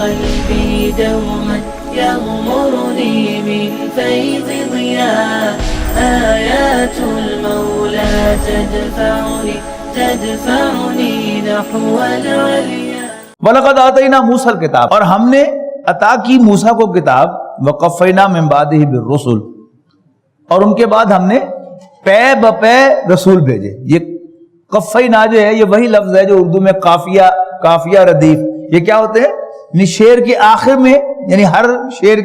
قلبي دوما يغمرني من فيض ضياء آيات المولى تدفعني نحو العليا. وَلَقَدْ آتَيْنَا مُوسَى الْكِتَابَ، اور ہم نے عطا کی موسیٰ کو کتاب. وَقَفَّيْنَا مِن بَعْدِهِ بِالرُّسُلِ، اور ان کے بعد ہم نے پے بپے رسول بھیجے. یہ قفینا جو ہے یہ وہی لفظ ہے جو اردو میں قافیہ ردیف، یہ کیا ہوتے ہیں؟ یعنی شعر کے آخر میں، یعنی ہر شعر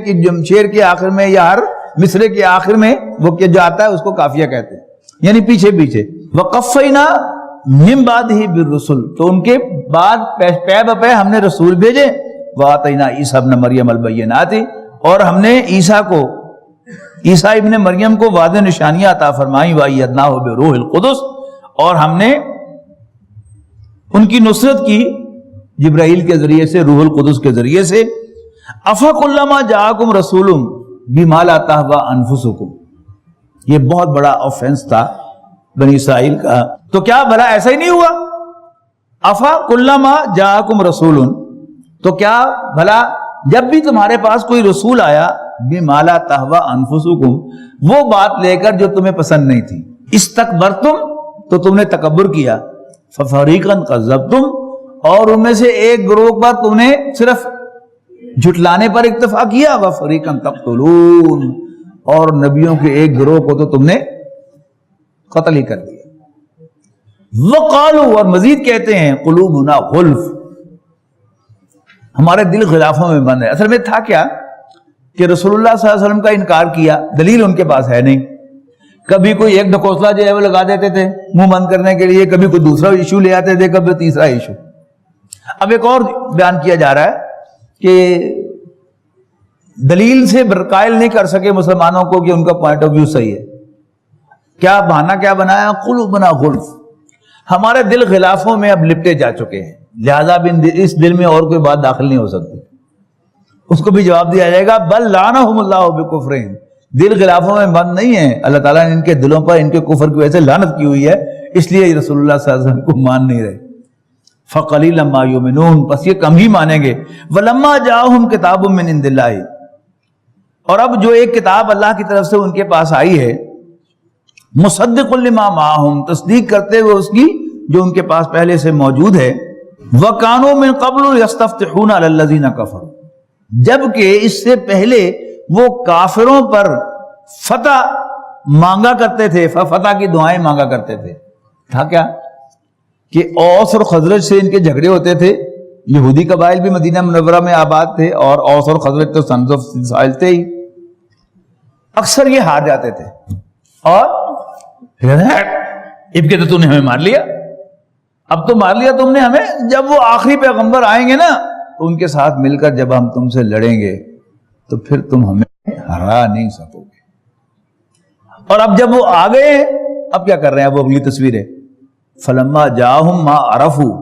کے آخر میں یا ہر مصرے کے آخر میں وہ جو آتا ہے اس کو قافیہ کہتے ہیں، یعنی پیچھے پیچھے. وَقَفَّيْنَا مِن بَعْدِهِ بِالرُّسُلِ، تو ان کے بعد پے بپے ہم نے رسول بھیجے. وَآتَيْنَا عِیسَیٰ ابْنَ مَرْیَمَ الْبَیِّنَاتِ، اور ہم نے عیسیٰ ابن مریم کو واضح نشانیاں عطا فرمائیں. وَأَیَّدْنَاهُ بِرُوحِ الْقُدُسِ، اور ہم نے ان کی نصرت کی جبرائیل کے ذریعے سے، روح القدس کے ذریعے سے. أَفَكُلَّمَا جَاءَكُمْ رَسُولٌ بِمَا لَا تَهْوَىٰ أَنفُسُكُمْ، یہ بہت بڑا آفینس تھا بنی اسرائیل کا. تو کیا بھلا ایسا ہی نہیں ہوا؟ أَفَكُلَّمَا جَاءَكُمْ رَسُولٌ، تو کیا بھلا جب بھی تمہارے پاس کوئی رسول آیا، بِمَا لَا تَهْوَىٰ أَنفُسُكُمْ، وہ بات لے کر جو تمہیں پسند نہیں تھی، استکبرتم، تو تم نے تکبر کیا. فَفَرِيقًا كَذَّبْتُمْ، اور ان میں سے ایک گروہ پر تم نے صرف جھٹلانے پر اکتفا کیا. وَفَرِيقًا تَقْتُلُونَ، اور نبیوں کے ایک گروہ کو تو تم نے قتل ہی کر دیا. وَقَالُوا، اور مزید کہتے ہیں، قُلُوبُنَا غُلْفٌ، ہمارے دل غلافوں میں بند ہے. اصل میں تھا کیا کہ رسول اللہ صلی اللہ علیہ وسلم کا انکار کیا، دلیل ان کے پاس ہے نہیں. کبھی کوئی ایک ڈھکوسلا جو ہے وہ لگا دیتے تھے منہ بند کرنے کے لیے، کبھی کوئی دوسرا ایشو لے آتے تھے، کبھی تیسرا ایشو. اب ایک اور بیان کیا جا رہا ہے کہ دلیل سے قائل نہیں کر سکے مسلمانوں کو کہ ان کا پوائنٹ آف ویو صحیح ہے. کیا بہانہ کیا بنایا؟ قلوبنا غلف، ہمارے دل غلافوں میں اب لپٹے جا چکے ہیں، لہذا اس دل میں اور کوئی بات داخل نہیں ہو سکتی. اس کو بھی جواب دیا جائے گا، بل لعنہم اللہ بکفرہم، دل غلافوں میں بند نہیں ہے، اللہ تعالیٰ نے ان کے دلوں پر ان کے کفر کی وجہ سے لعنت کی ہوئی ہے، اس لیے رسول اللہ صلی اللہ علیہ وسلم کو مان نہیں رہے. فَقَلِيلًا مَا يُؤْمِنُونَ، بس یہ کم ہی مانیں گے. وَلَمَّا جَاءَهُمْ كِتَابٌ مِّنْ عِندِ اللَّهِ، اور اب جو ایک کتاب اللہ کی طرف سے ان کے پاس آئی ہے، مُصَدِّقٌ لِّمَا مَعَهُمْ، تصدیق کرتے ہوئے اس کی جو ان کے پاس پہلے سے موجود ہے. وَكَانُوا مِن قَبْلُ يَسْتَفْتِحُونَ عَلَى الَّذِينَ كَفَرُوا، جبکہ اس سے پہلے وہ کافروں پر فتح مانگا کرتے تھے، فتح کی دعائیں مانگا کرتے تھے. تھا کیا کہ اوس اور خزرج سے ان کے جھگڑے ہوتے تھے. یہودی قبائل بھی مدینہ منورہ میں آباد تھے، اور اوس اور خزرج تو سنز آف اسرائیل تھے ہی. اکثر یہ ہار جاتے تھے اور اب کے تو نے ہمیں مار لیا، اب تو مار لیا تم نے ہمیں. جب وہ آخری پیغمبر آئیں گے نا تو ان کے ساتھ مل کر جب ہم تم سے لڑیں گے تو پھر تم ہمیں ہرا نہیں سکو گے. اور اب جب وہ آ گئے، اب کیا کر رہے ہیں؟ وہ اگلی تصویر ہے. فلما جاءہم ما عرفوا،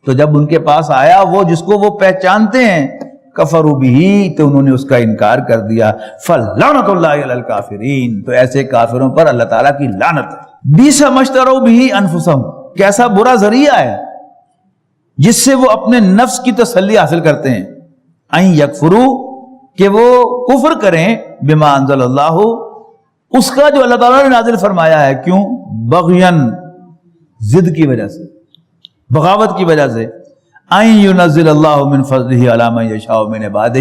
تو جب ان کے پاس آیا وہ جس کو وہ پہچانتے ہیں، کفروا بہ، تو انہوں نے اس کا انکار کر دیا. فلعنۃ اللہ علی الکافرین، تو ایسے کافروں پر اللہ تعالیٰ کی لعنت ہے. بیس ما اشتروا بہ انفسہم، کیسا برا ذریعہ ہے جس سے وہ اپنے نفس کی تسلی حاصل کرتے ہیں. ان یکفروا، کہ وہ کفر کریں، بما انزل اللہ، اس کا جو اللہ تعالیٰ نے نازل فرمایا ہے. کیوں؟ بغین، ضد کی وجہ سے، بغاوت کی وجہ سے. ان ینزل اللہ من فضلہ علی من یشاء من عبادہ،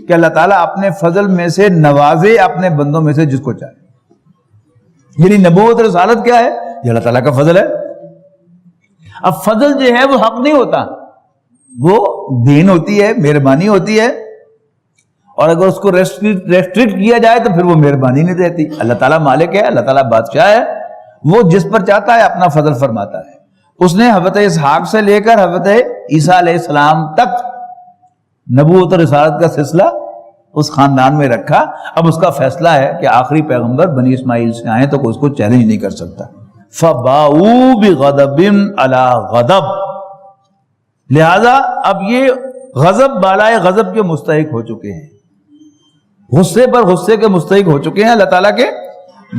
کہ اللہ تعالیٰ اپنے فضل میں سے نوازے اپنے بندوں میں سے جس کو چاہے. یعنی نبوت رسالت کیا ہے؟ یہ اللہ تعالیٰ کا فضل ہے. اب فضل جو ہے وہ حق نہیں ہوتا، وہ دین ہوتی ہے، مہربانی ہوتی ہے. اور اگر اس کو ریسٹرکٹ کیا جائے تو پھر وہ مہربانی نہیں دیتی. اللہ تعالیٰ مالک ہے، اللہ تعالیٰ بادشاہ ہے، وہ جس پر چاہتا ہے اپنا فضل فرماتا ہے. اس نے حضرت اسحاق سے لے کر حضرت عیسیٰ علیہ السلام تک نبوت اور رسالت کا سلسلہ اس خاندان میں رکھا. اب اس کا فیصلہ ہے کہ آخری پیغمبر بنی اسماعیل سے آئیں تو کوئی اس کو چیلنج نہیں کر سکتا. فَبَاءُوا بِغَضَبٍ عَلَىٰ غَضَبٍ، لہذا اب یہ غضب بالائے غضب کے مستحق ہو چکے ہیں، غصے پر غصے کے مستحق ہو چکے ہیں اللہ تعالیٰ کے.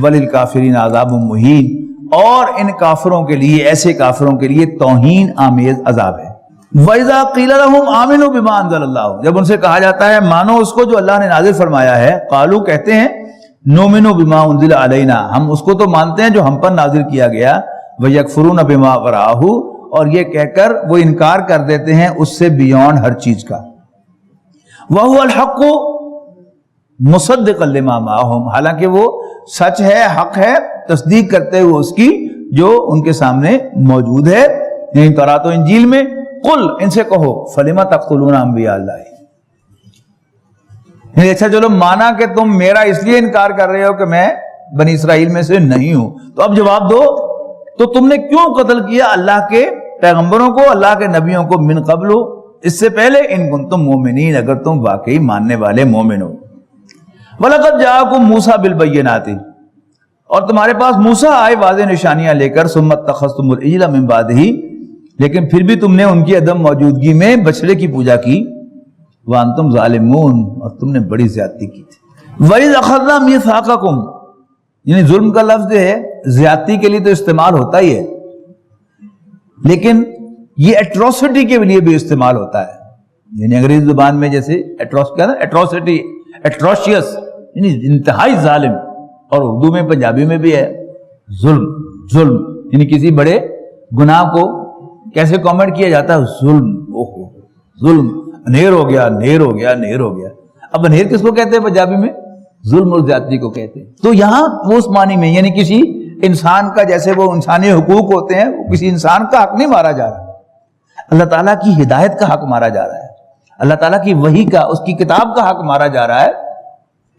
وَلِلْكَافِرِينَ عَذَابٌ مُّهِينٌ، اور ان کافروں کے لیے، ایسے کافروں کے لیے توہین آمیز عذاب ہے. وَإِذَا قِيلَ لَهُمْ آمِنُوا بِمَا أَنزَلَ اللَّهُ، جب ان سے کہا جاتا ہے مانو اس کو جو اللہ نے نازل فرمایا ہے، قالوا کہتے ہیں نُؤْمِنُ بِمَا أُنزِلَ عَلَيْنَا، ہم اس کو تو مانتے ہیں جو ہم پر نازل کیا گیا، وَيَكْفُرُونَ بِمَا وَرَاءَهُ، اور یہ کہہ کر وہ انکار کر دیتے ہیں اس سے بیونڈ ہر چیز کا، وَهُوَ الْحَقُّ مُصَدِّقًا لِمَا مَعَهُمْ، حالانکہ وہ سچ ہے، حق ہے، تصدیق کرتے ہوئے اس کی جو ان کے سامنے موجود ہے، یعنی تورات و انجیل میں۔ قل، ان سے کہو، فَلِمَ تَقْتُلُونَ انبیاء اللہ، یعنی اچھا چلو مانا کہ تم میرا اس لیے انکار کر رہے ہو کہ میں بنی اسرائیل میں سے نہیں ہوں، تو اب جواب دو، تو تم نے کیوں قتل کیا اللہ کے پیغمبروں کو، اللہ کے نبیوں کو، من قبل، اس سے پہلے، ان کنتم مومنین، اگر تم واقعی ماننے والے مومن ہو۔ وَلَقَدْ جَاءَكُم مُوسَىٰ بِالْبَيِّنَاتِ، اور تمہارے پاس موسیٰ آئے واضح نشانیاں لے کر، ثُمَّ اتَّخَذْتُمُ الْعِجْلَ مِن بَعْدِهِ، لیکن پھر بھی تم نے ان کی عدم موجودگی میں بچڑے کی پوجا کی، وَأَنْتُمْ ظَالِمُونَ، اور تم نے بڑی زیادتی کی تھی۔ وَإِذْ أَخَذْنَا مِيثَاقَكُمْ، یعنی ظلم کا لفظ جو ہے زیادتی کے لیے تو استعمال ہوتا ہی ہے، لیکن یہ ایٹروسٹی کے لیے بھی استعمال ہوتا ہے، یعنی انگریزی زبان میں جیسے ایٹروسٹی، ایٹروشیس یعنی انتہائی ظالم، اور اردو میں پنجابی میں بھی ہے ظلم، یعنی کسی بڑے گناہ کو کیسے کامنٹ کیا جاتا ہے، ظلم، انھیر ہو گیا، انھیر ہو گیا، انھیر ہو گیا۔ اب انھیر کس کو کہتے ہیں پنجابی میں؟ ظلم اور زیادتی کو کہتے ہیں۔ تو یہاں وہ اس معنی میں، یعنی کسی انسان کا، جیسے وہ انسانی حقوق ہوتے ہیں، وہ کسی انسان کا حق نہیں مارا جا رہا، اللہ تعالیٰ کی ہدایت کا حق مارا جا رہا ہے، اللہ تعالیٰ کی وحی کا، اس کی کتاب کا حق مارا جا رہا ہے۔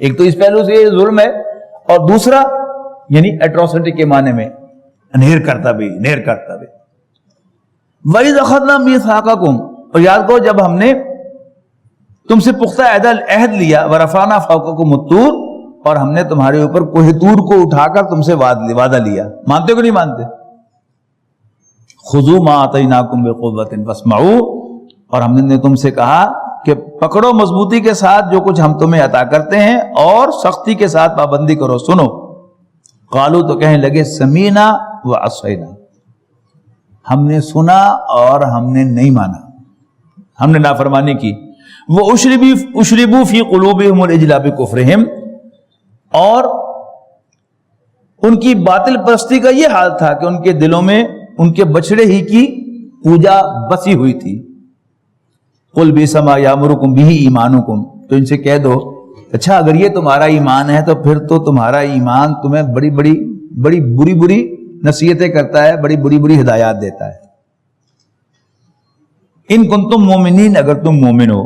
ایک تو اس پہلو سے یہ ظلم ہے، اور دوسرا یعنی ایٹروسٹی کے معنی میں انھیر کرتا بھی۔ وَإِذْ أَخَذْنَا مِيثَاقَكُمْ، اور یاد کرو جب ہم نے تم سے پختہ عہد لیا، وَرَفَعْنَا فَوْقَكُمُ الطُّورَ، اور ہم نے تمہارے اوپر کوہ طور کو اٹھا کر تم سے وعدہ لیا۔ مانتے ہو کہ نہیں مانتے؟ خُذُوا مَا آتَيْنَاكُمْ بِقُوَّةٍ وَاسْمَعُوا، اور ہم نے تم سے کہا کہ پکڑو مضبوطی کے ساتھ جو کچھ ہم تمہیں عطا کرتے ہیں، اور سختی کے ساتھ پابندی کرو، سنو۔ قالوا، تو کہنے لگے، سمینا وعصینا، ہم نے سنا اور ہم نے نہیں مانا، ہم نے نافرمانی کی۔ وَأُشْرِبُوا فِي قُلُوبِهِمُ الْعِجْلَ بِكُفْرِهِمْ، اور ان کی باطل پرستی کا یہ حال تھا کہ ان کے دلوں میں ان کے بچڑے ہی کی پوجا بسی ہوئی تھی۔ قُلْ بِئْسَ مَا يَأْمُرُكُمْ بِهِ إِيمَانُكُمْ، تو ان سے کہہ دو اچھا اگر یہ تمہارا ایمان ہے تو پھر تو تمہارا ایمان تمہیں بڑی بری نصیحتیں کرتا ہے، بڑی بری ہدایات دیتا ہے۔ ان کنتم مومنین، اگر تم مومن ہو۔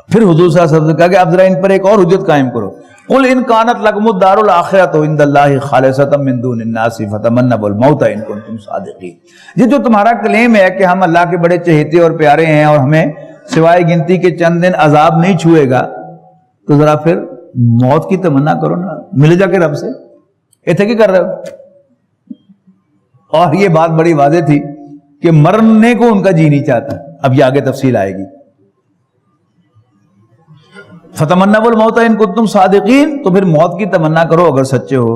پھر حضور صلی اللہ علیہ وسلم نے کہا کہ اب ذرا ان پر ایک اور حجت قائم کرو۔ قل ان کانت لکم الدار الاخرۃ عند اللہ خالصۃ من دون الناس فتمنوا الموت ان کنتم صادقین، یہ جو تمہارا کلیم ہے کہ ہم اللہ کے بڑے چہیتے اور پیارے ہیں اور ہمیں سوائے گنتی کے چند دن عذاب نہیں چھوئے گا، تو ذرا پھر موت کی تمنا کرو نا، مل جا کے رب سے، ایتھے کی کر رہے ہو؟ اور یہ بات بڑی واضح تھی کہ مرنے کو ان کا جی نہیں چاہتا۔ اب یہ آگے تفصیل آئے گی۔ فتمنوا الموت ان کنتم صادقین، تو پھر موت کی تمنا کرو اگر سچے ہو۔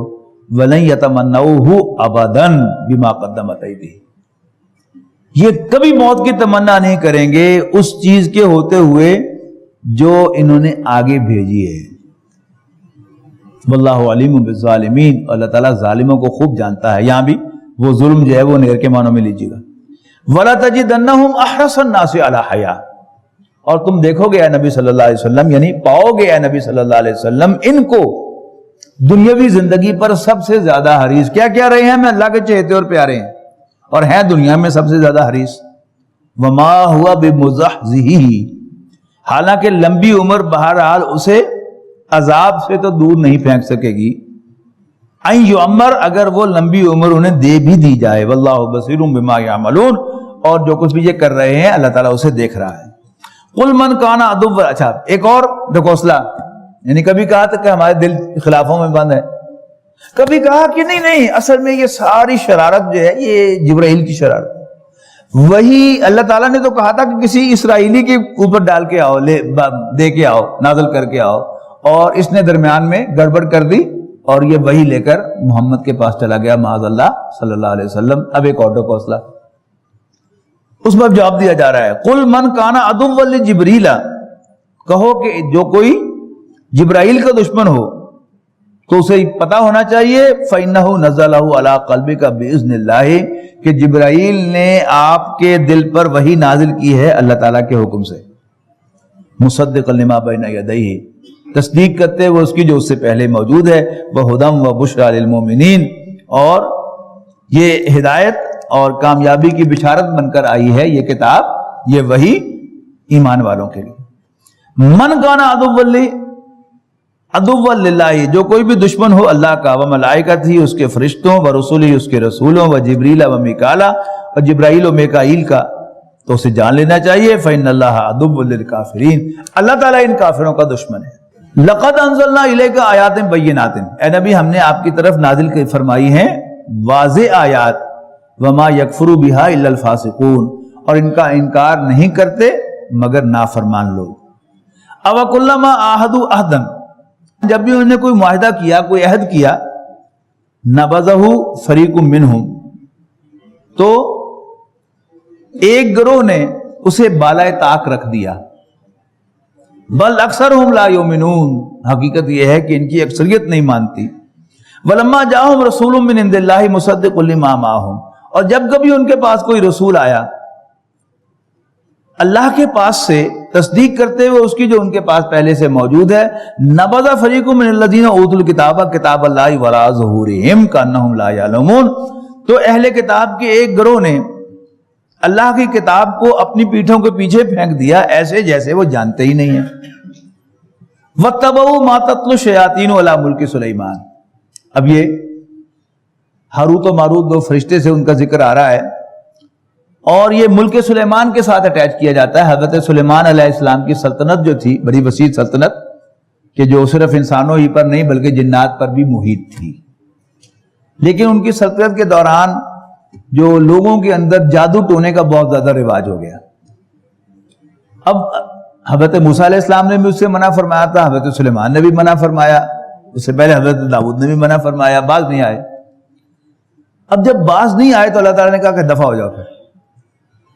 ولن یتمنوہ ابدا بما قدمت ایدیہم، یہ کبھی موت کی تمنا نہیں کریں گے اس چیز کے ہوتے ہوئے جو انہوں نے آگے بھیجی ہے۔ واللہ علیم بالظالمین، اللہ تعالیٰ ظالموں کو خوب جانتا ہے۔ یہاں بھی وہ ظلم جو ہے وہ نیر کے معنوں میں لیجیے گا۔ وَلَتَجِدَنَّهُمْ أَحْرَصَ النَّاسِ عَلَى حَيَاءٍ، اور تم دیکھو گے اے نبی صلی اللہ علیہ وسلم، یعنی پاؤ گے اے نبی صلی اللہ علیہ وسلم ان کو دنیاوی زندگی پر سب سے زیادہ حریص۔ کیا کیا رہے ہیں؟ میں اللہ کے چہتے اور پیارے ہیں، اور ہیں دنیا میں سب سے زیادہ حریص۔ وَمَا هُوَ بِمُزَحْزِحِهِ، حالانکہ لمبی عمر بہرحال اسے عذاب سے تو دور نہیں پھینک سکے گی۔ این یعمر، اگر وہ لمبی عمر انہیں دے بھی دی جائے۔ واللہ بصیر بما یعملون، اور جو کچھ بھی یہ کر رہے ہیں اللہ تعالیٰ اسے دیکھ رہا ہے۔ قل من کان عدو، اچھا ایک اور ڈھکوسلا، یعنی کبھی کہا تھا کہ ہمارے دل خلافوں میں بند ہے، کبھی کہا کہ نہیں اصل میں یہ ساری شرارت جو ہے یہ جبرائیل کی شرارت، وہی اللہ تعالیٰ نے تو کہا تھا کہ کسی اسرائیلی کے اوپر ڈال کے آؤ، دے کے آؤ، نازل کر کے آؤ، اور اس نے درمیان میں گڑبڑ کر دی اور یہ وہی لے کر محمد کے پاس چلا گیا معاذ اللہ صلی اللہ علیہ وسلم۔ اب ایک اور ڈھکوسلا، اس پر جواب دیا جا رہا ہے قل من کان عدوا لجبریل، کہو کہ جو کوئی جبرائیل کا دشمن ہو تو اسے پتا ہونا چاہیے فَإِنَّهُ نَزَّلَهُ عَلَىٰ قَلْبِكَ بِإِذْنِ اللَّهِ کہ جبرائیل نے آپ کے دل پر وحی نازل کی ہے اللہ تعالیٰ کے حکم سے، مصدقا لما بین یدیہ، تصدیق کرتے ہوئے اس کی جو اس سے پہلے موجود ہے، وَهُدًى وَبُشْرَىٰ لِلْمُؤْمِنِينَ، اور یہ ہدایت اور کامیابی کی بشارت بن کر آئی ہے یہ کتاب، یہ وحی ایمان والوں کے لیے۔ من کان عدوا للہ، جو کوئی بھی دشمن ہو اللہ کا، و ملائکتہ اس کے فرشتوں، و رسولہ اس کے رسولوں، و جبریل و میکالا اور جبرائیل و میکائیل کا، تو اسے جان لینا چاہیے فإن اللہ عدو للکافرین، اللہ تعالیٰ ان کافروں کا دشمن ہے۔ لقد انزلنا الیک آیات بینات، اے نبی ہم نے آپ کی طرف نازل فرمائی ہیں واضح آیات، وما یکفر بہا الا الفاسقون، اور ان کا انکار نہیں کرتے مگر نافرمان لوگ۔ او کلما عاہدوا عہدا، جب بھی انہوں نے کوئی معاہدہ کیا، کوئی عہد کیا، نبذہ فریق منہم، تو ایک گروہ نے اسے بالائے طاق رکھ دیا، بل اکثرہم لا یؤمنون، حقیقت یہ ہے کہ ان کی اکثریت نہیں مانتی، ولما جاءہم رسول من عند اللہ مصدق لما معہم، اور جب کبھی ان کے پاس کوئی رسول آیا اللہ کے پاس سے تصدیق کرتے ہوئے اس کی جو ان کے پاس پہلے سے موجود ہے، نبذ فریق من الذین اوتوا الکتاب کتاب اللہ وراء ظہورہم کانہم لا یعلمون، تو اہل کتاب کے ایک گروہ نے اللہ کی کتاب کو اپنی پیٹھوں کے پیچھے پھینک دیا ایسے جیسے وہ جانتے ہی نہیں ہیں۔ واتبعوا ما تتلو الشیاطین علی ملک سلیمان، اب یہ ہاروت و ماروت دو فرشتے سے ان کا ذکر آ رہا ہے، اور یہ ملک سلیمان کے ساتھ اٹیچ کیا جاتا ہے۔ حضرت سلیمان علیہ السلام کی سلطنت جو تھی، بڑی وسیع سلطنت کہ جو صرف انسانوں ہی پر نہیں بلکہ جنات پر بھی محیط تھی، لیکن ان کی سلطنت کے دوران جو لوگوں کے اندر جادو ٹونے کا بہت زیادہ رواج ہو گیا۔ اب حضرت موسیٰ علیہ السلام نے بھی اس سے منع فرمایا تھا، حضرت سلیمان نے بھی منع فرمایا، اس سے پہلے حضرت داؤد نے بھی منع فرمایا، باز نہیں آئے۔ اب جب باز نہیں آئے تو اللہ تعالیٰ نے کہا کہ دفع ہو جاؤ پھر،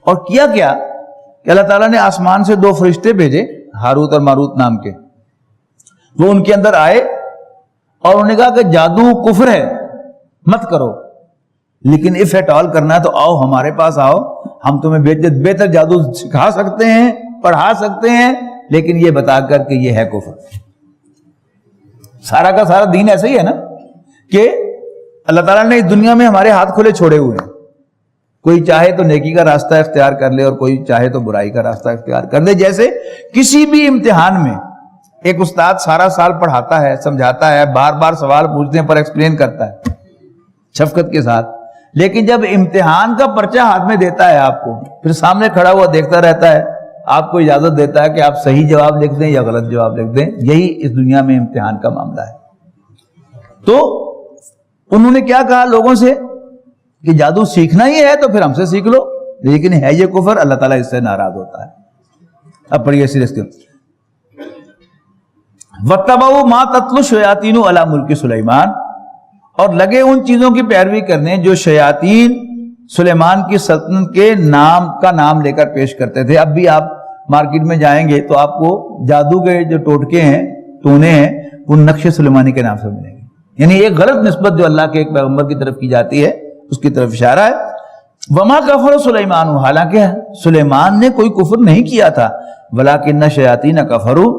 اور کیا کہ اللہ تعالیٰ نے آسمان سے دو فرشتے بھیجے ہاروت اور ماروت نام کے، وہ ان کے اندر آئے اور انہوں نے کہا کہ جادو کفر ہے، مت کرو، لیکن اف ایٹ آل کرنا ہے تو آؤ ہمارے پاس آؤ، ہم تمہیں بہتر جادو سکھا سکتے ہیں، پڑھا سکتے ہیں، لیکن یہ بتا کر کہ یہ ہے کفر۔ سارا کا سارا دین ایسا ہی ہے نا کہ اللہ تعالیٰ نے اس دنیا میں ہمارے ہاتھ کھلے چھوڑے ہوئے ہیں، کوئی چاہے تو نیکی کا راستہ اختیار کر لے اور کوئی چاہے تو برائی کا راستہ اختیار کر لے۔ جیسے کسی بھی امتحان میں ایک استاد سارا سال پڑھاتا ہے، سمجھاتا ہے، بار بار سوال پوچھنے پر ایکسپلین کرتا ہے شفقت کے ساتھ، لیکن جب امتحان کا پرچہ ہاتھ میں دیتا ہے آپ کو، پھر سامنے کھڑا ہوا دیکھتا رہتا ہے، آپ کو اجازت دیتا ہے کہ آپ صحیح جواب لکھ دیں یا غلط جواب لکھ دیں۔ یہی اس دنیا میں امتحان کا معاملہ ہے۔ تو انہوں نے کیا کہا لوگوں سے کہ جادو سیکھنا ہی ہے تو پھر ہم سے سیکھ لو، لیکن ہے یہ کفر، اللہ تعالیٰ اس سے ناراض ہوتا ہے۔ اب پڑھیے سیریس کے وَاتَّبَعُوا مَا تَتْلُو الشَّيَاطِينُ عَلَى مُلْكِ سُلَيْمَانَ، اور لگے ان چیزوں کی پیروی کرنے جو شیاطین سلیمان کی سلطنت کے نام لے کر پیش کرتے تھے۔ اب بھی آپ مارکیٹ میں جائیں گے تو آپ کو جادو کے جو ٹوٹکے ہیں، ٹونے ہیں، وہ نقش سلیمانی کے نام سے ملیں گے، یعنی ایک غلط نسبت جو اللہ کے ایک پیغمبر کی طرف کی جاتی ہے اس کی طرف اشارہ ہے۔ وما کفر سلیمان، حالانکہ سلیمان نے کوئی کفر نہیں کیا تھا، ولکن الشیاطین کفروا،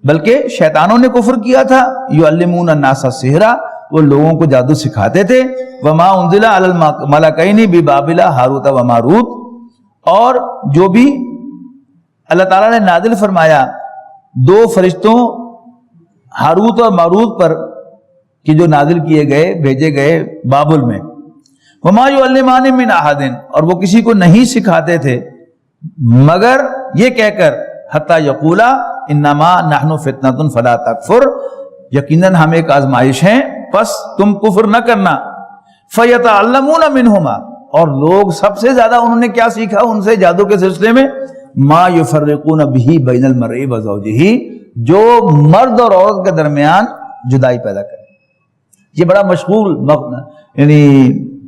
بلکہ شیطانوں نے کفر کیا تھا، یعلمون الناس السحر، وہ لوگوں کو جادو سکھاتے تھے۔ وما انزل علی الملکین ببابل ہاروت و ماروت، اور جو بھی اللہ تعالیٰ نے نازل فرمایا دو فرشتوں ہاروت اور ماروت پر کہ جو نازل کیے گئے، بھیجے گئے بابل میں، وما یعلمان من احد، اور وہ کسی کو نہیں سکھاتے تھے مگر یہ کہہ کر حتی یقولا انما نحن فتنۃ فلا تکفر، یقیناً ہم ایک آزمائش ہیں پس تم کفر نہ کرنا۔ فیتعلمون منہما، اور لوگ سب سے زیادہ انہوں نے کیا سیکھا ان سے جادو کے سلسلے میں؟ ما یفرقون بہ بین المرء وزوجہ، جو مرد اور عورت کے درمیان جدائی پیدا کرے۔ یہ بڑا مشغول یعنی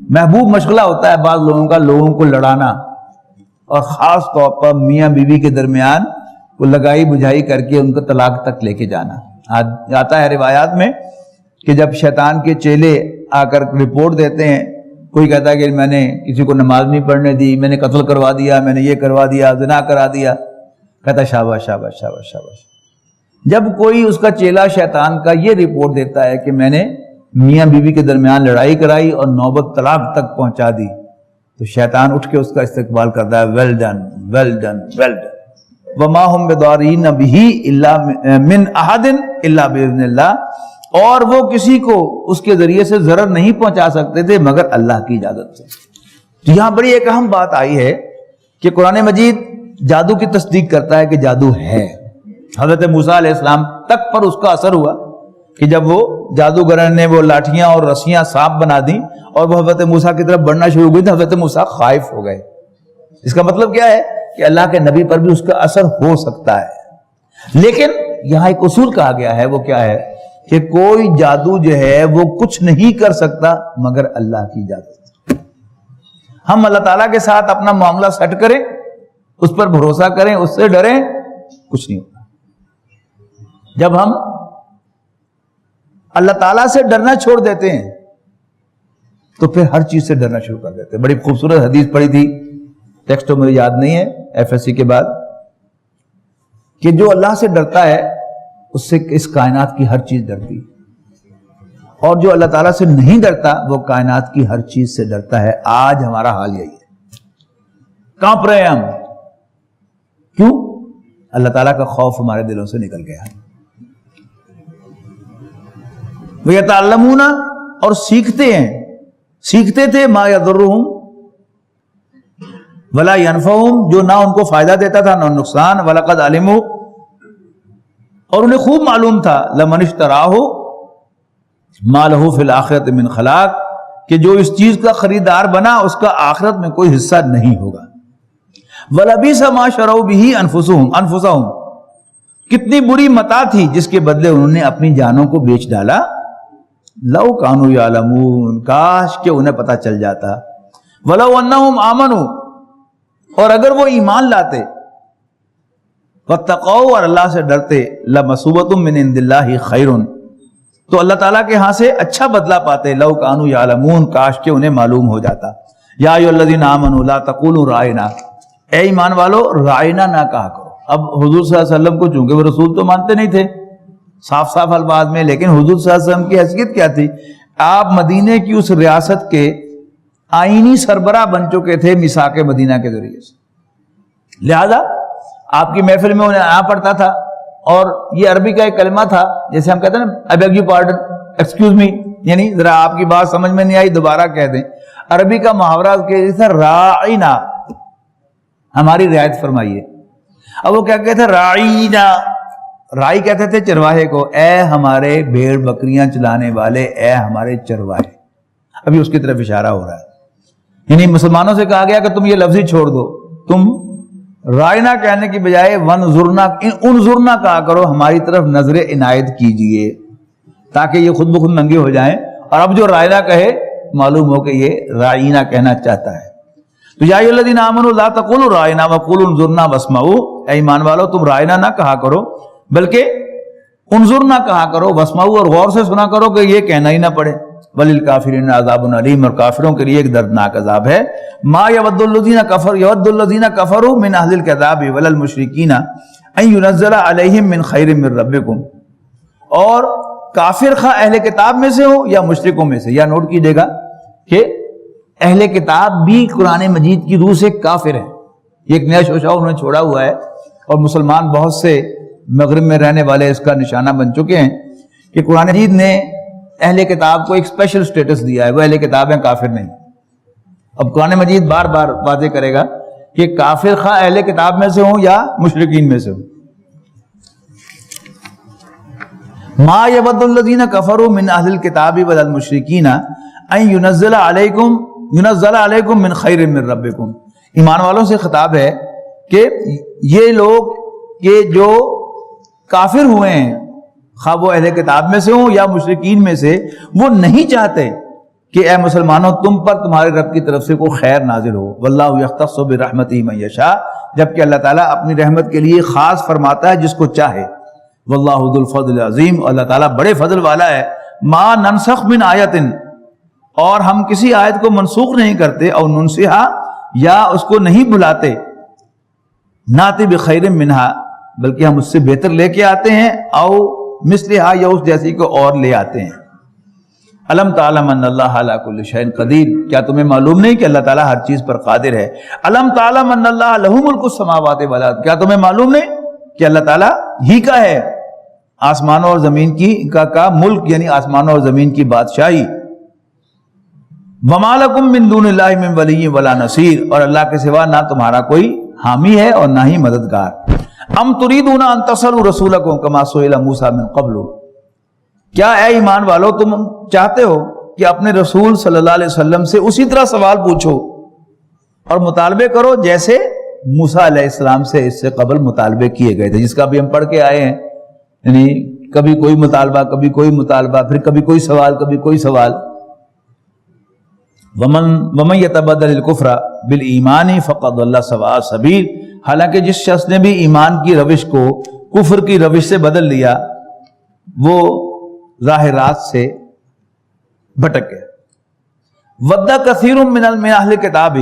محبوب مشغلہ ہوتا ہے بعض لوگوں کا، لوگوں کو لڑانا، اور خاص طور پر میاں بیوی کے درمیان وہ لگائی بجھائی کر کے ان کو طلاق تک لے کے جانا. آتا ہے روایات میں کہ جب شیطان کے چیلے آ کر رپورٹ دیتے ہیں, کوئی کہتا ہے کہ میں نے کسی کو نماز نہیں پڑھنے دی, میں نے قتل کروا دیا, میں نے یہ کروا دیا, زنا کرا دیا, کہتا شاباش شاباش شاباش شاباش. جب کوئی اس کا چیلا شیطان کا یہ رپورٹ دیتا ہے کہ میں نے میاں بیوی کے درمیان لڑائی کرائی اور نوبت طلاق تک پہنچا دی, تو شیطان اٹھ کے اس کا استقبال کرتا ہے, well done well done well done. وما هم بضارین بہ الا من احد الا باذن اللہ, اور وہ کسی کو اس کے ذریعے سے ضرر نہیں پہنچا سکتے تھے مگر اللہ کی اجازت سے. تو یہاں بڑی ایک اہم بات آئی ہے کہ قرآن مجید جادو کی تصدیق کرتا ہے کہ جادو ہے. حضرت موسیٰ علیہ السلام تک پر اس کا اثر ہوا کہ جب وہ جادوگر نے وہ لاٹھیاں اور رسیاں سانپ بنا دیں اور وہ حضرت موسیٰ کی طرف بڑھنا شروع ہوئی تو حضرت موسیٰ خائف ہو گئے. اس کا مطلب کیا ہے کہ اللہ کے نبی پر بھی اس کا اثر ہو سکتا ہے. لیکن یہاں ایک اصول کہا گیا ہے, وہ کیا ہے کہ کوئی جادو جو ہے وہ کچھ نہیں کر سکتا مگر اللہ کی اجازت. ہم اللہ تعالیٰ کے ساتھ اپنا معاملہ سیٹ کریں, اس پر بھروسہ کریں, اس سے ڈریں, کچھ نہیں ہوتا. جب ہم اللہ تعالیٰ سے ڈرنا چھوڑ دیتے ہیں تو پھر ہر چیز سے ڈرنا شروع کر دیتے ہیں. بڑی خوبصورت حدیث پڑھی تھی, ٹیکسٹ تو مجھے یاد نہیں ہے, FSC کے بعد, کہ جو اللہ سے ڈرتا ہے اس سے اس کائنات کی ہر چیز ڈرتی, اور جو اللہ تعالیٰ سے نہیں ڈرتا وہ کائنات کی ہر چیز سے ڈرتا ہے. آج ہمارا حال یہی ہے, کانپ رہے ہیں ہم. کیوں؟ اللہ تعالیٰ کا خوف ہمارے دلوں سے نکل گیا. وَيَتَعَلَّمُونَ, اور سیکھتے ہیں, سیکھتے تھے مَا يَضُرُّهُمْ وَلَا يَنْفَعُهُمْ, جو نہ ان کو فائدہ دیتا تھا نہ نقصان. وَلَقَدْ عَلِمُوا, اور انہیں خوب معلوم تھا, لَمَنِ اشْتَرَاهُ مَا لَهُ فِي الْآخِرَةِ مِنْ خَلَاقٍ, کہ جو اس چیز کا خریدار بنا اس کا آخرت میں کوئی حصہ نہیں ہوگا. وَلَبِئْسَ مَا شَرَوْا بِهِ أَنفُسَهُمْ, کتنی بری متاع تھی جس کے بدلے انہوں نے اپنی جانوں کو بیچ ڈالا. لَوْ كَانُوا يَعْلَمُونَ, کاش کہ انہیں پتہ چل جاتا. وَلَوْ أَنَّهُمْ آمَنُوا, اور اگر وہ ایمان لاتے, وَاتَّقَوْا, اور اللہ سے ڈرتے, لَمَثُوبَةٌ مِّنْ عِندِ اللَّهِ خَيْرٌ, تو اللہ تعالیٰ کے ہاں سے اچھا بدلہ پاتے. لَوْ كَانُوا يَعْلَمُونَ, کاش کہ انہیں معلوم ہو جاتا. يَا أَيُّهَا الَّذِينَ آمَنُوا لَا تَقُولُوا رَاعِنَا, اے ایمان والو رائنا نہ کہا کرو. اب حضور صلی اللہ علیہ وسلم کو چونکہ وہ رسول تو مانتے نہیں تھے صاف صاف الفاظ میں, لیکن حضور صلی اللہ علیہ وسلم کی حیثیت کیا تھی؟ آپ مدینے کی اس ریاست کے آئینی سربراہ بن چکے تھے میثاق مدینہ کے ذریعے سے. لہذا آپ کی محفل میں انہیں آنا پڑتا تھا, اور یہ عربی کا ایک کلمہ تھا, جیسے ہم کہتے ہیں نا I beg your pardon, excuse me, یعنی ذرا آپ کی بات سمجھ میں نہیں آئی دوبارہ کہہ دیں. عربی کا محاورہ کہ تھا راعینا, ہماری رعایت فرمائیے. اب وہ کیا کہتے ہیں؟ راعینا. رائی کہتے تھے چرواہے کو, اے ہمارے بھیڑ بکریاں چلانے والے, اے ہمارے چرواہے. ابھی اس کی طرف اشارہ ہو رہا ہے, یعنی مسلمانوں سے کہا گیا کہ تم یہ لفظ ہی چھوڑ دو, تم رائنا کہنے کی بجائے ونظرنا, انظرنا کہا کرو, ہماری طرف نظر عنایت کیجئے, تاکہ یہ خود بخود ننگے ہو جائیں. اور اب جو رائنا کہے معلوم ہو کہ یہ رائنا کہنا چاہتا ہے. تو یا ایھا الذین آمنوا لا تقولوا رائنا وقولوا انظرنا واسمعوا, اے ایمان والو تم رائنا نہ کہا کرو بلکہ انظرنا کہا کرو, واسمعوا, اور غور سے سنا کرو کہ یہ کہنا ہی نہ پڑے. وللکافرین عذاب علیم, اور کافروں کے لیے ایک دردناک عذاب ہے. ما یود الذین کفروا من اہل الکتاب وللمشرکین ان ینزل علیہم من خیر من ربکم, اور کافر خواہ اہل کتاب میں سے ہو یا مشرکوں میں سے. یا نوٹ کیجئے گا کہ اہل کتاب بھی قرآن مجید کی روح سے کافر ہیں. یہ ایک نیا شوشہ انہوں نے چھوڑا ہوا ہے, اور مسلمان بہت سے مغرب میں رہنے والے اس کا نشانہ بن چکے ہیں کہ قرآن مجید نے اہل کتاب کو ایک اسپیشل سٹیٹس دیا ہے, وہ اہل کتاب ہیں, کافر نہیں. اب قرآن مجید بار بار واضح کرے گا کہ کافر خواہ اہل کتاب میں سے ہوں یا مشرکین میں سے ہوں. ما یود الذین کفروا من اہل الکتاب والمشرکین ان ینزل علیکم من خیر من ربکم. ایمان والوں سے خطاب ہے کہ یہ لوگ کہ جو کافر ہوئے ہیں, خواہ وہ اہل کتاب میں سے ہوں یا مشرکین میں سے, وہ نہیں چاہتے کہ اے مسلمانوں تم پر تمہارے رب کی طرف سے کوئی خیر نازل ہو. واللہ یختص برحمتہ من یشاء، جبکہ اللہ تعالیٰ اپنی رحمت کے لیے خاص فرماتا ہے جس کو چاہے. واللہ ذو الفضل العظیم، اللہ تعالیٰ بڑے فضل والا ہے. ما ننسخ من آیت، اور ہم کسی آیت کو منسوخ نہیں کرتے، او ننسہا، یا اس کو نہیں بھلاتے، ناتی بخیر منہا، بلکہ ہم اس سے بہتر لے کے آتے ہیں، او مثلہا، یا اس جیسی کو اور لے آتے ہیں. الم تعلم ان اللہ علی کل شیء قدیر، کیا تمہیں معلوم نہیں کہ اللہ تعالیٰ ہر چیز پر قادر ہے. الم تعلم ان اللہ لہ ملک السماوات والارض، کیا تمہیں معلوم نہیں کہ اللہ تعالیٰ ہی کا ہے آسمانوں اور زمین کی کا ملک، یعنی آسمانوں اور زمین کی بادشاہی. وما لکم من دون اللہ من ولی ولا نصیر، اور اللہ کے سوا نہ تمہارا کوئی حامی ہے اور نہ ہی مددگار. ام تریدون ان تصلوا رسولکم کما سئل موسیٰ من قبل، کیا اے ایمان والو تم چاہتے ہو کہ اپنے رسول صلی اللہ علیہ وسلم سے اسی طرح سوال پوچھو اور مطالبے کرو جیسے موسیٰ علیہ السلام سے اس سے قبل مطالبے کیے گئے تھے، جس کا بھی ہم پڑھ کے آئے ہیں. یعنی کبھی کوئی مطالبہ، کبھی کوئی مطالبہ، پھر کبھی کوئی سوال، کبھی کوئی سوال. ومن یتبدل الکفر بالایمان فقد ضل سواء السبیل، حالانکہ جس شخص نے بھی ایمان کی روش کو کفر کی روش سے بدل لیا وہ راہ راست سے بھٹک گیا. ود کثیر من اہل کتاب،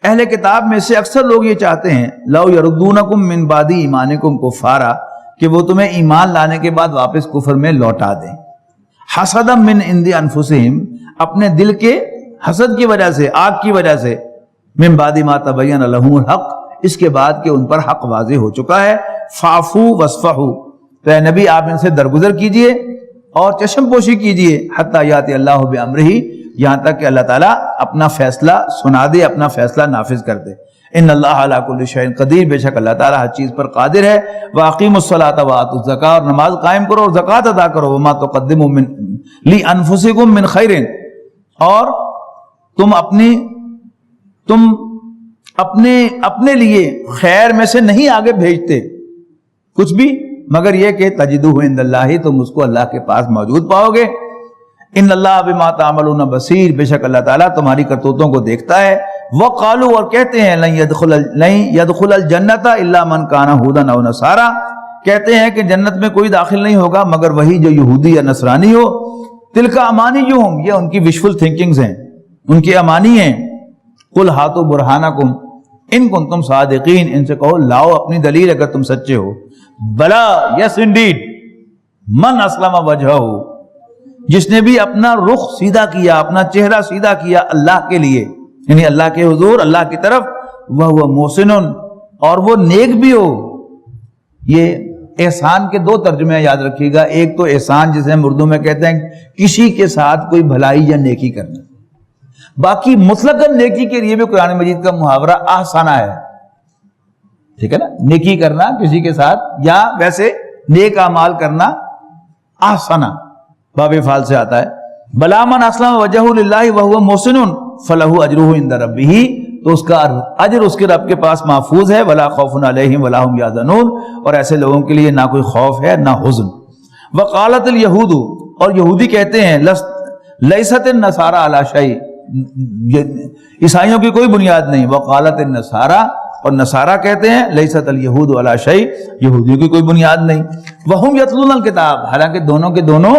اہل کتاب میں سے اکثر لوگ یہ چاہتے ہیں لو یردونکم من بعد ایمانکم کفارا، کہ وہ تمہیں ایمان لانے کے بعد واپس کفر میں لوٹا دیں. حسدا من عند انفسہم، اپنے دل کے حسد کی وجہ سے، آگ کی وجہ سے. من بعد ما تبین لہم الحق، اس کے بعد کہ ان پر حق واضح ہو چکا ہے. فاعفو واصفحوا، تو اے نبی آپ ان سے درگزر کیجئے اور چشم پوشی کیجئے. حتی یاتی اللہ بامرہ، یہاں تک کہ اللہ تعالیٰ اپنا فیصلہ سنا دے، اپنا فیصلہ نافذ کر دے. ان اللہ علی کل شیء قدیر، بے شک اللہ تعالیٰ ہر چیز پر قادر ہے. واقیموا الصلاۃ وآتوا الزکاۃ، اور نماز قائم کرو اور زکوٰۃ ادا کرو. وما تقدموا من لانفسکم من خیر، اور تم اپنے لیے خیر میں سے نہیں آگے بھیجتے کچھ بھی، مگر یہ کہ تجدوہ عند اللہ، تم اس کو اللہ کے پاس موجود پاؤ گے. ان اللہ بما تعملون بصیر، بے شک اللہ تعالیٰ تمہاری کرتوتوں کو دیکھتا ہے. وقالوا، اور کہتے ہیں لن يدخل الجنت الا من کان هودا او نصارا، کہتے ہیں کہ جنت میں کوئی داخل نہیں ہوگا مگر وہی جو یہودی یا نصرانی ہو. تلک امانیہم، یہ ان کی وشفل تھنکنگز ہیں، ان کی امانی ہیں. قل ہاتوا برہانکم ان کنتم صادقین، ان سے کہو لاؤ اپنی دلیل اگر تم سچے ہو. بلا، یس انڈیڈ، من اسلم وجہہ، جس نے بھی اپنا رخ سیدھا کیا، اپنا چہرہ سیدھا کیا اللہ کے لیے، یعنی اللہ کے حضور، اللہ کی طرف. وہ محسن، اور وہ نیک بھی ہو. یہ احسان کے دو ترجمے یاد رکھیے گا. ایک تو احسان جسے ہم اردو میں کہتے ہیں کسی کے ساتھ کوئی بھلائی یا نیکی کرنا. باقی مطلق نیکی کے لیے بھی قرآن مجید کا محاورہ احسانہ ہے، ٹھیک ہے نا. نیکی کرنا کسی کے ساتھ، یا ویسے نیک اعمال کرنا احسانہ باب فعل سے آتا ہے. بلا من اسلم وجہہ للہ وہو محسن فلہ اجرہ عند ربہ، تو اس کا اجر اس کے رب کے پاس محفوظ ہے. ولا خوف علیہم ولا هم یحزنون، اور ایسے لوگوں کے لیے نہ کوئی خوف ہے نہ حزن. وقالت الیہود، اور یہودی کہتے ہیں لیست النصارى علی شیء، عیسائیوں کی کوئی بنیاد نہیں. وقالت النصارى، اور نصارہ کہتے ہیں لیست الیہود علی شیء، یہودیوں کی کوئی بنیاد نہیں. وہم یتلون الکتاب، حالانکہ دونوں کے دونوں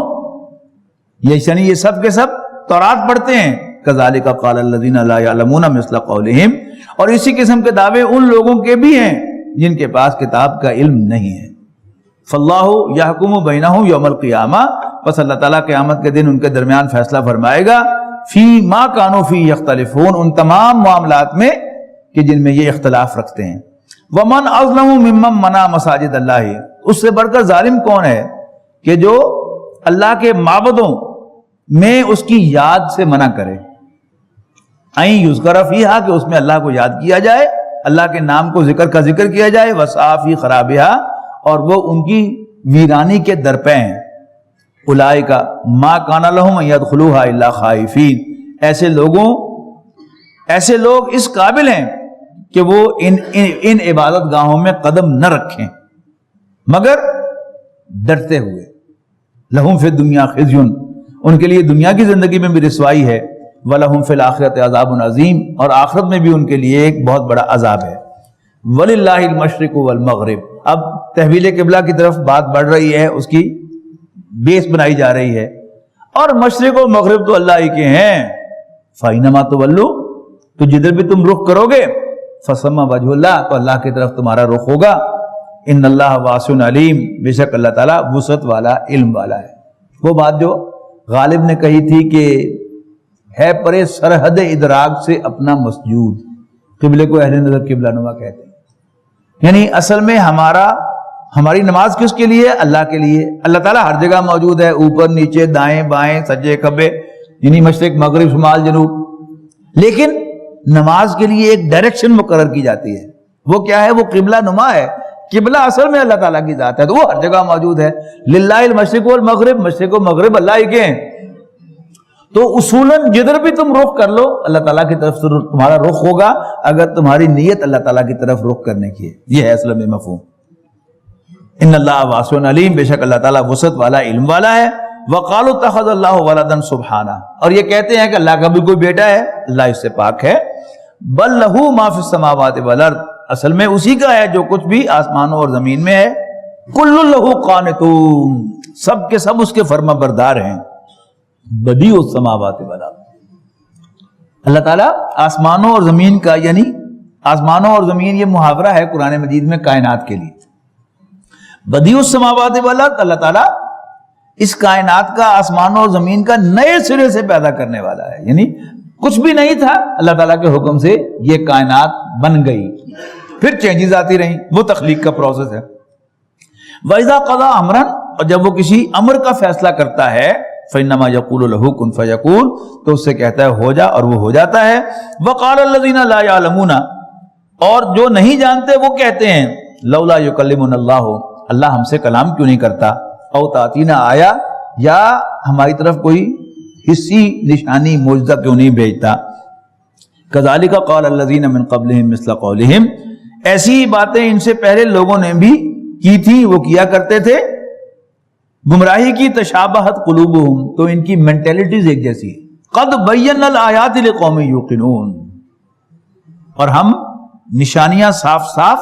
یہ سب کے سب تورات پڑھتے ہیں. کذالک قال الذین لا یعلمون مثل قولہم، اور اسی قسم کے دعوے ان لوگوں کے بھی ہیں جن کے پاس کتاب کا علم نہیں ہے. فاللہ یحکم بینہم یوم القیامہ، پس اللہ تعالیٰ قیامت کے دن ان کے درمیان فیصلہ فرمائے گا. فی ما کانوا فی یختلفون، ان تمام معاملات میں کہ جن میں یہ اختلاف رکھتے ہیں. ومن اظلم ممن منع مساجد اللہ، اس سے بڑھ کر ظالم کون ہے کہ جو اللہ کے معبدوں میں اس کی یاد سے منع کرے. این یذکر فیہا، کہ اس میں اللہ کو یاد کیا جائے، اللہ کے نام کو ذکر کیا جائے. وسعی فی خرابہا، اور وہ ان کی ویرانی کے درپے ہیں. اولئک ما کان لہم ان یدخلوها الا خائفین، ایسے لوگ اس قابل ہیں کہ وہ ان عبادت گاہوں میں قدم نہ رکھیں مگر ڈرتے ہوئے. لہم فی الدنیا خزی، ان کے لیے دنیا کی زندگی میں بھی رسوائی ہے، وَلَهُمْ فِي الْآخِرَةِ عَذَابٌ عَظِيمٌ، اور آخرت میں بھی ان کے لیے ایک بہت بڑا عذاب ہے۔ وَلِلَّهِ الْمَشْرِقُ وَالْمَغْرِبُ، اب تحویل قبلہ کی طرف بات بڑھ رہی ہے، اس کی بیس بنائی جا رہی ہے، اور مشرق و مغرب تو اللہ ہی کے ہیں۔ فَإِنَّمَا تُوَلُّوا، تو جدھر بھی تم رخ کرو گے، فَثَمَّ وَجْهُ اللَّهِ، تو اللہ کی طرف تمہارا رخ ہوگا۔ ان اللہ واسع علیم، بے شک اللہ تعالیٰ وسعت والا، علم والا ہے۔ وہ بات جو غالب نے کہی تھی کہ ہے پرے سرحد ادراک سے اپنا مسجود، قبلے کو اہل نظر قبلہ نما کہتے ہیں، یعنی اصل میں ہماری نماز کس کے لیے؟ اللہ کے لیے۔ اللہ تعالیٰ ہر جگہ موجود ہے، اوپر نیچے دائیں بائیں سجے کھبے، یعنی مشرق مغرب شمال جنوب، لیکن نماز کے لیے ایک ڈائریکشن مقرر کی جاتی ہے، وہ کیا ہے؟ وہ قبلہ نما ہے۔ قبلہ اصل میں اللہ تعالیٰ کی ذات ہے، تو وہ ہر جگہ موجود ہے۔ للہ المشرق والمغرب، مشرق و مغرب اللہ ہی کے ہیں۔ تو اصولاً جدھر بھی تم رخ کر لو، اللہ تعالیٰ کی طرف سے تمہارا رخ ہوگا، اگر تمہاری نیت اللہ تعالیٰ کی طرف رخ کرنے کی ہے۔ یہ ہے اصل میں مفہوم۔ ان اللہ واسع علیم، بے شک اللہ تعالیٰ وسعت والا، علم والا ہے۔ وقالوا اتخذ اللہ ولدا سبحانہ، اور یہ کہتے ہیں کہ اللہ کا بھی کوئی بیٹا ہے، اللہ اس سے پاک ہے۔ بل لہ ما فی السماوات والارض، اصل میں اسی کا ہے جو کچھ بھی آسمانوں اور زمین میں ہے۔ کل لہ قانتون، سب کے سب اس کے فرما بردار ہیں۔ بدیع السماوات والارض، اللہ تعالیٰ آسمانوں اور زمین کا، یعنی آسمانوں اور زمین یہ محاورہ ہے قرآن مجید میں کائنات کے لیے۔ بدیع السماوات والارض، اللہ تعالیٰ اس کائنات کا، آسمانوں اور زمین کا نئے سرے سے پیدا کرنے والا ہے، یعنی کچھ بھی نہیں تھا، اللہ تعالیٰ کے حکم سے یہ کائنات بن گئی، پھر چینجز آتی رہیں، وہ تخلیق کا پروسیس ہے۔ وَإِذَا قَضَىٰ أَمْرًا، اور جب وہ کسی امر کا فیصلہ کرتا ہے، فَإِنَّمَا يَقُولُ لَهُ كُن فَيَكُونُ، تو اس سے کہتا ہے ہو جا، اور وہ ہو جاتا ہے۔ وَقَالَ الَّذِينَ لَا يَعْلَمُونَ، اور جو نہیں جانتے وہ کہتے ہیں لَوْلَا يُكَلِّمُنَا اللَّهُ، اللہ ہم سے کلام کیوں نہیں کرتا، او تَأْتِينَا آیا، یا ہماری طرف کوئی حصی نشانی معجزہ کیوں نہیں بھیجتا۔ کذالک قال الذین من قبلہم مثل قولہم، ایسی باتیں ان سے پہلے لوگوں نے بھی کی تھی، وہ کیا کرتے تھے۔ گمراہی کی تشابہت قلوبہم، تو ان کی مینٹیلٹیز ایک جیسی ہے۔ قد بینا الآیات لقوم یوقنون، اور ہم نشانیاں صاف صاف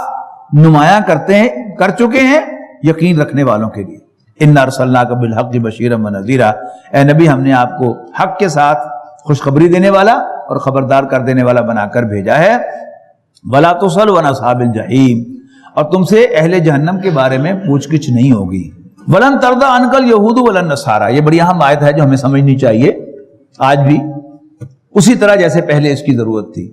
نمایاں کر چکے ہیں یقین رکھنے والوں کے لیے۔ اِنَّا أَرْسَلْنَاكَ بِالْحَقِّ بَشِيرًا وَنَذِيرًا، اے نبی ہم نے آپ کو حق کے ساتھ خوشخبری دینے والا اور خبردار کر دینے والا بنا کر بھیجا ہے۔ وَلَا تُسْأَلُ عَنْ أَصْحَابِ الْجَحِيمِ، اور تم سے اہل جہنم کے بارے میں پوچھ گچھ نہیں ہوگی۔ وَلَن تَرْضَىٰ عَنْكَ الْيَهُودُ وَلَا النَّصَارَىٰ، یہ بڑی اہم آیت ہے جو ہمیں سمجھنی چاہیے آج بھی، اسی طرح جیسے پہلے اس کی ضرورت تھی،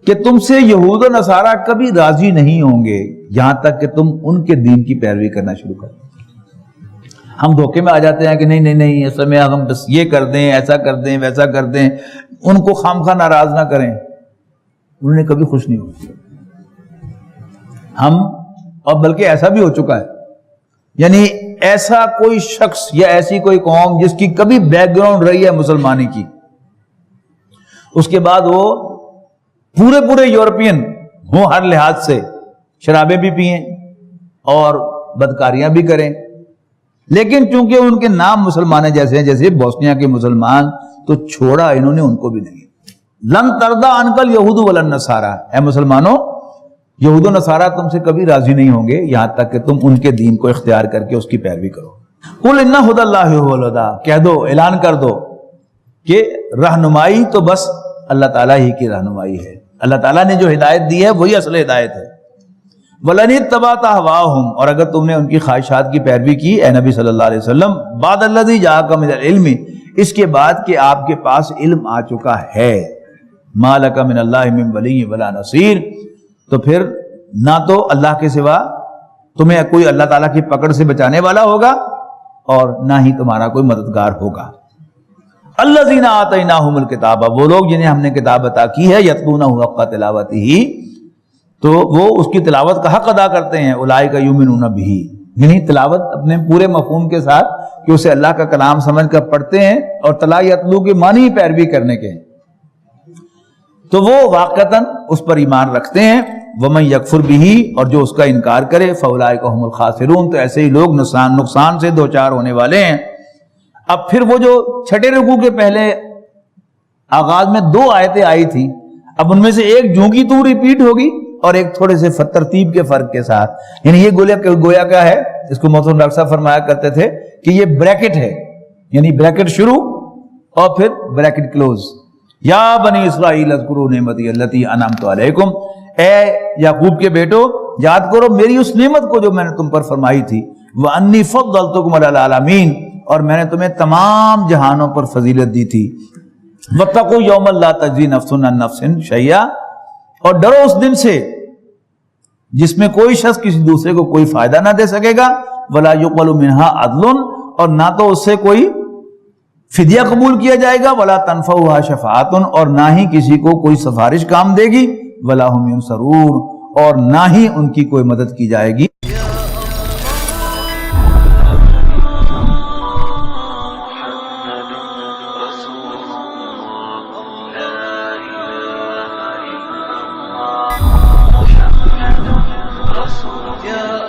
کہ تم سے یہود و نصارہ کبھی راضی نہیں ہوں گے یہاں تک کہ تم ان کے دین کی پیروی کرنا شروع کرو۔ ہم دھوکے میں آ جاتے ہیں کہ نہیں اصل میں ہم بس یہ کر دیں، ایسا کر دیں، ویسا کر دیں، ان کو خامخواہ ناراض نہ کریں، انہوں نے کبھی خوش نہیں ہوئی۔ ہم، اور بلکہ ایسا بھی ہو چکا ہے، یعنی ایسا کوئی شخص یا ایسی کوئی قوم جس کی کبھی بیک گراؤنڈ رہی ہے مسلمانی کی، اس کے بعد وہ پورے یورپین ہوں ہر لحاظ سے، شرابیں بھی پئیں اور بدکاریاں بھی کریں، لیکن چونکہ ان کے نام مسلمان جیسے ہیں، جیسے بوسنیا کے مسلمان، تو چھوڑا انہوں نے ان کو بھی نہیں۔ لن ترضى عنك اليهود ولا النصارى، اے مسلمانوں یہود و نصارہ تم سے کبھی راضی نہیں ہوں گے یہاں تک کہ تم ان کے دین کو اختیار کر کے اس کی پیروی کرو۔ قل ان ھدی اللہ ھو الھدی، کہہ دو، اعلان کر دو کہ رہنمائی تو بس اللہ تعالیٰ ہی کی رہنمائی ہے، اللہ تعالیٰ نے جو ہدایت دی ہے وہی اصل ہدایت ہے۔ وَلَنِ اتَّبَعْتَ أَهْوَاءَهُمْ، اور اگر تم نے ان کی خواہشات کی پیروی کی اے نبی صلی اللہ علیہ وسلم، بعد الذی جاءک من العلم، اس کے بعد کہ آپ کے پاس علم آ چکا ہے، مَا لَکَ مِنَ اللَّهِ مِن وَلِيٍّ وَلَا نَصِيرٍ، تو پھر نہ تو اللہ کے سوا تمہیں کوئی اللہ تعالیٰ کی پکڑ سے بچانے والا ہوگا اور نہ ہی تمہارا کوئی مددگار ہوگا۔ الذین آتیناہم الکتاب، وہ لوگ جنہیں ہم نے کتاب عطا کی ہے، یتلونہ حق تلاوتہ، تو وہ اس کی تلاوت کا حق ادا کرتے ہیں، اولئک یؤمنون بہ، یعنی تلاوت اپنے پورے مفہوم کے ساتھ کہ اسے اللہ کا کلام سمجھ کر پڑھتے ہیں، اور تلا یتلو کے معنی پیروی کرنے کے ہیں، تو وہ واقعتاً اس پر ایمان رکھتے ہیں۔ وَمَن يَكْفُرْ بِهِ، اور جو اس کا انکار کرے، فَأُولَئِكَ هُمُ الْخَاسِرُونَ، تو ایسے ہی لوگ نقصان سے دوچار ہونے والے ہیں۔ اب پھر وہ جو چھٹے رکوع کے پہلے آغاز میں 2 آیتیں آئی تھی، اب ان میں سے ایک جوں کی توں ریپیٹ ہوگی اور ایک تھوڑے سے ترتیب کے فرق کے ساتھ. یعنی یہ گویا کیا ہے، اس کو محترم ڈاکٹر صاحب فرمایا کرتے تھے کہ یہ بریکٹ ہے، یعنی بریکٹ شروع اور پھر بریکٹ کلوز. یا بنی اسرائیل اذکروا نعمتی التی انعمت علیکم، اے یعقوب کے بیٹو یاد کرو میری اس نعمت کو جو میں نے تم پر فرمائی تھی. وانی فضلتکم علی العالمین، اور میں نے تمہیں تمام جہانوں پر فضیلت دی تھی. واتقوا یوما لا تجزی نفس عن نفس شیئا، اور ڈرو اس دن سے جس میں کوئی شخص کسی دوسرے کو کوئی فائدہ نہ دے سکے گا. ولا یقبل منها عدل، اور نہ تو اس سے کوئی فدیہ قبول کیا جائے گا. ولا تنفعها شفاعت، اور نہ ہی کسی کو کوئی سفارش کام دے گی. ولا هم ينصرون، اور نہ ہی ان کی کوئی مدد کی جائے گی. يا